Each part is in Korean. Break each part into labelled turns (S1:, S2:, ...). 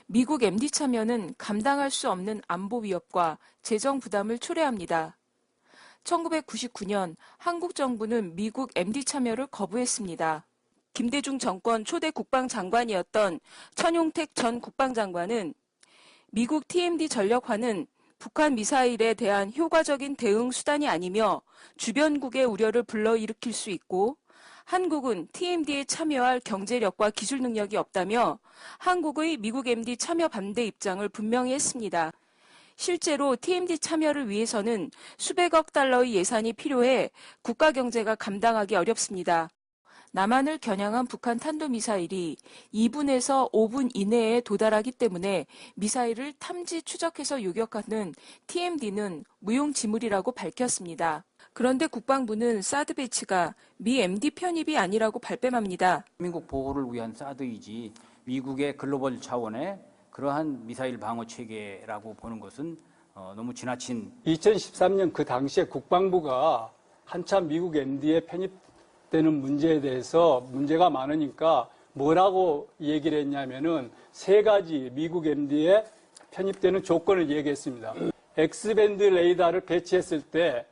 S1: 미국 MD 참여는 감당할 수 없는 안보 위협과 재정 부담을 초래합니다. 1999년 한국 정부는 미국 MD 참여를 거부했습니다. 김대중 정권 초대 국방장관이었던 천용택 전 국방장관은 미국 TMD 전력화는 북한 미사일에 대한 효과적인 대응 수단이 아니며 주변국의 우려를 불러일으킬 수 있고 한국은 TMD에 참여할 경제력과 기술 능력이 없다며 한국의 미국 MD 참여 반대 입장을 분명히 했습니다. 실제로 TMD 참여를 위해서는 수백억 달러의 예산이 필요해 국가 경제가 감당하기 어렵습니다. 남한을 겨냥한 북한 탄도미사일이 2분에서 5분 이내에 도달하기 때문에 미사일을 탐지 추적해서 요격하는 TMD는 무용지물이라고 밝혔습니다. 그런데 국방부는 사드 배치가 미 MD 편입이 아니라고 발뺌합니다.
S2: 민국 보호를 위한 사드이지 미국의 글로벌 차원의 그러한 미사일 방어 체계라고 보는 것은 너무 지나친.
S3: 2013년 그 당시에 국방부가 한참 미국 MD에 편입되는 문제에 대해서 문제가 많으니까 뭐라고 얘기를 했냐면은 세 가지 미국 MD에 편입되는 조건을 얘기했습니다. X밴드 레이더를 배치했을 때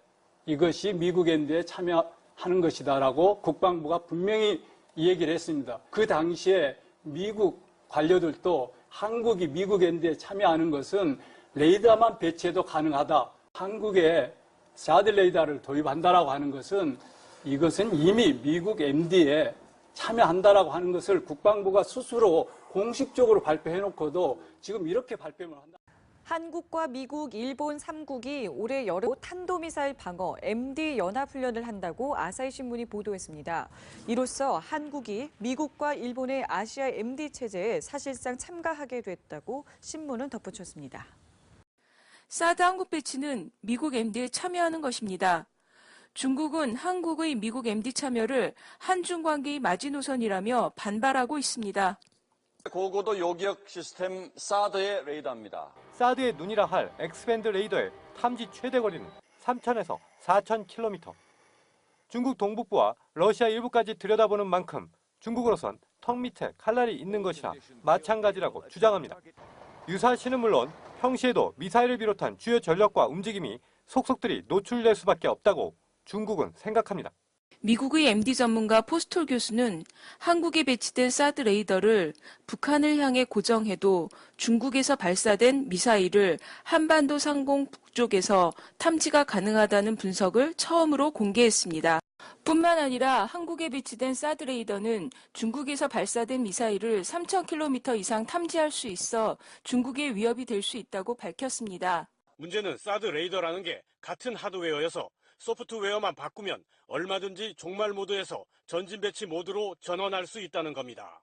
S3: 이것이 미국 MD에 참여하는 것이다라고 국방부가 분명히 얘기를 했습니다. 그 당시에 미국 관료들도 한국이 미국 MD에 참여하는 것은 레이더만 배치해도 가능하다. 한국에 사드 레이더를 도입한다라고 하는 것은 이것은 이미 미국 MD에 참여한다라고 하는 것을 국방부가 스스로 공식적으로 발표해놓고도 지금 이렇게 발뺌을 한다.
S4: 한국과 미국, 일본 3국이 올해 여름 탄도미사일 방어 MD 연합훈련을 한다고 아사히 신문이 보도했습니다. 이로써 한국이 미국과 일본의 아시아 MD 체제에 사실상 참가하게 됐다고 신문은 덧붙였습니다.
S1: 사드 한국 배치는 미국 MD에 참여하는 것입니다. 중국은 한국의 미국 MD 참여를 한중 관계의 마지노선이라며 반발하고 있습니다.
S5: 고고도 요격 시스템 사드의 레이더입니다.
S6: 사드의 눈이라 할 X밴드 레이더의 탐지 최대 거리는 3,000에서 4,000km. 중국 동북부와 러시아 일부까지 들여다보는 만큼 중국으로선 턱 밑에 칼날이 있는 것이라 마찬가지라고 주장합니다. 유사시는 물론 평시에도 미사일을 비롯한 주요 전력과 움직임이 속속들이 노출될 수밖에 없다고 중국은 생각합니다.
S1: 미국의 MD 전문가 포스톨 교수는 한국에 배치된 사드 레이더를 북한을 향해 고정해도 중국에서 발사된 미사일을 한반도 상공 북쪽에서 탐지가 가능하다는 분석을 처음으로 공개했습니다. 뿐만 아니라 한국에 배치된 사드 레이더는 중국에서 발사된 미사일을 3,000km 이상 탐지할 수 있어 중국의 위협이 될 수 있다고 밝혔습니다.
S7: 문제는 사드 레이더라는 게 같은 하드웨어여서 소프트웨어만 바꾸면 얼마든지 종말 모드에서 전진 배치 모드로 전환할 수 있다는 겁니다.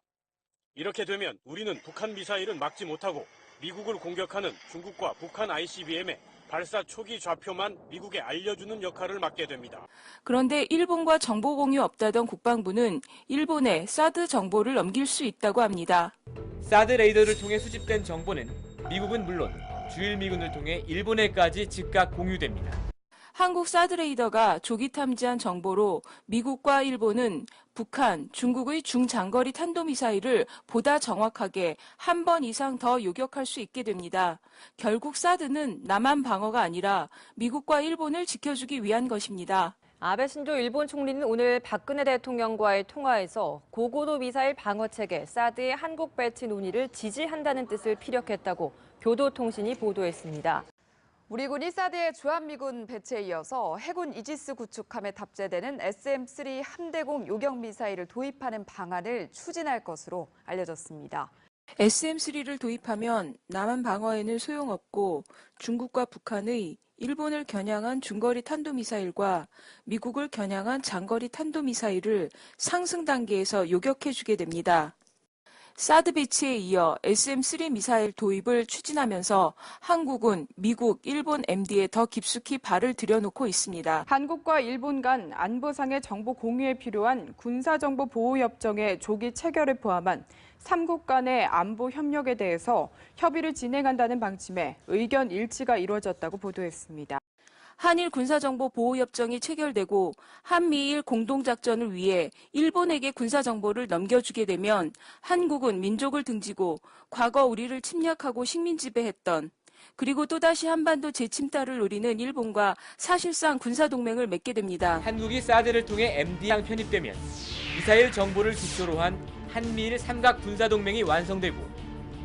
S7: 이렇게 되면 우리는 북한 미사일은 막지 못하고 미국을 공격하는 중국과 북한 ICBM의 발사 초기 좌표만 미국에 알려주는 역할을 맡게 됩니다.
S1: 그런데 일본과 정보 공유 없다던 국방부는 일본에 사드 정보를 넘길 수 있다고 합니다.
S8: 사드 레이더를 통해 수집된 정보는 미국은 물론 주일미군을 통해 일본에까지 즉각 공유됩니다.
S1: 한국 사드 레이더가 조기 탐지한 정보로 미국과 일본은 북한, 중국의 중장거리 탄도미사일을 보다 정확하게 한 번 이상 더 요격할 수 있게 됩니다. 결국 사드는 남한 방어가 아니라 미국과 일본을 지켜주기 위한 것입니다.
S4: 아베 신조 일본 총리는 오늘 박근혜 대통령과의 통화에서 고고도 미사일 방어체계 사드의 한국 배치 논의를 지지한다는 뜻을 피력했다고 교도통신이 보도했습니다.
S9: 우리 군이 사드의 주한미군 배치에 이어서 해군 이지스 구축함에 탑재되는 SM-3 함대공 요격 미사일을 도입하는 방안을 추진할 것으로 알려졌습니다.
S1: SM-3를 도입하면 남한 방어에는 소용없고 중국과 북한의 일본을 겨냥한 중거리 탄도미사일과 미국을 겨냥한 장거리 탄도미사일을 상승 단계에서 요격해주게 됩니다. 사드 배치에 이어 SM-3 미사일 도입을 추진하면서 한국은 미국, 일본 MD에 더 깊숙이 발을 들여놓고 있습니다.
S10: 한국과 일본 간 안보상의 정보 공유에 필요한 군사정보 보호협정의 조기 체결을 포함한 3국 간의 안보 협력에 대해서 협의를 진행한다는 방침에 의견 일치가 이루어졌다고 보도했습니다.
S1: 한일 군사정보보호협정이 체결되고 한미일 공동작전을 위해 일본에게 군사정보를 넘겨주게 되면 한국은 민족을 등지고 과거 우리를 침략하고 식민지배했던, 그리고 또다시 한반도 재침탈을 노리는 일본과 사실상 군사동맹을 맺게 됩니다.
S8: 한국이 사드를 통해 MD랑 편입되면 미사일 정보를 기초로 한 한미일 삼각 군사동맹이 완성되고,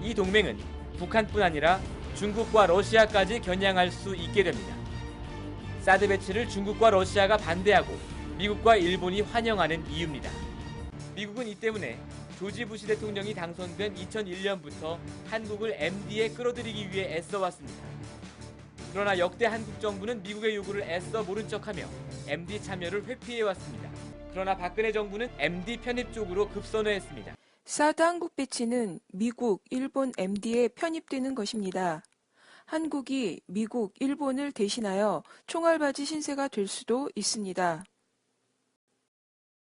S8: 이 동맹은 북한뿐 아니라 중국과 러시아까지 겨냥할 수 있게 됩니다. 사드 배치를 중국과 러시아가 반대하고 미국과 일본이 환영하는 이유입니다. 미국은 이 때문에 조지 부시 대통령이 당선된 2001년부터 한국을 MD에 끌어들이기 위해 애써왔습니다. 그러나 역대 한국 정부는 미국의 요구를 애써 모른 척하며 MD 참여를 회피해왔습니다. 그러나 박근혜 정부는 MD 편입 쪽으로 급선회했습니다.
S1: 사드 한국 배치는 미국, 일본 MD에 편입되는 것입니다. 한국이 미국, 일본을 대신하여 총알바지 신세가 될 수도 있습니다.